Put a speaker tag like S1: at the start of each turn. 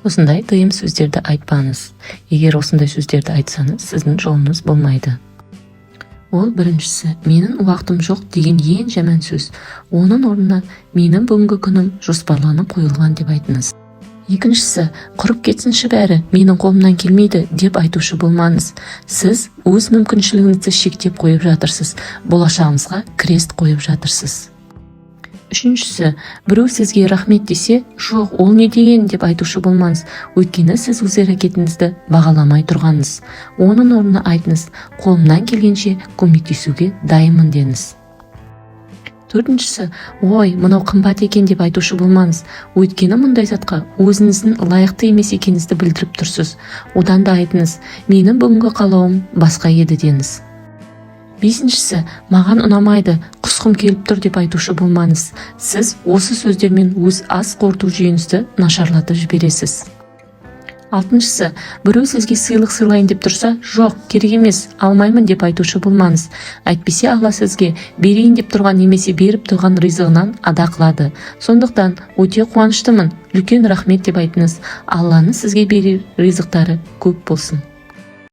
S1: Осындай тыйым сөздерді айтпаңыз. Егер осындай сөздерді айтсаңыз, сіздің жолыңыз болмайды. Ол біріншісі, менің уақытым жоқ деген ең жаман сөз. Оның орнына менің бүгінгі күнім жоспарланып қойылған деп айтыңыз. Екіншісі, құрып кетсінші бәрі, менің қолымнан келмейді деп айтушы болмаңыз. Сіз өз мүмкіншілігіңізді шектеп қойып жатырсыз, болашағыңызға крест қойып жатырсыз. Үшіншісі, біреу сізге рахмет десе, жоқ, ол не деген деп айтушы болмаңыз. Өйткені сіз өз әрекетіңізді бағаламай тұрғаныңыз. Оның орнына айтыңыз, қолымнан келгенше көмектесуге дайынмын деңіз. Төртіншісі, ой, мынау қымбат екен деп айтушы болмаңыз. Өйткені мұндай затқа өзіңіздің лайықты емес екеніңізді білдіріп тұрсыз. Одан да айтыңыз, менің бүгінгі қалауым басқа еді деңіз. Бесіншісі, маған ұнамайды, құсқым келіп тұр деп айтушы болмаңыз. Сіз осы сөздермен өз ас қорыту жүйеңізді нашарлатып жібересіз. Алтыншысы, біреу сізге сыйлық сыйлайын деп тұрса, жоқ, керек емес, алмаймын деп айтушы болмаңыз. Әйтпесе Алла сізге берейін деп тұрған немесе беріп тұрған ризығынан ада қылады. Сондықтан өте қуаныштымын, үлкен рахмет деп айтыңыз. Алланың сізге берер ризықтары көп болсын.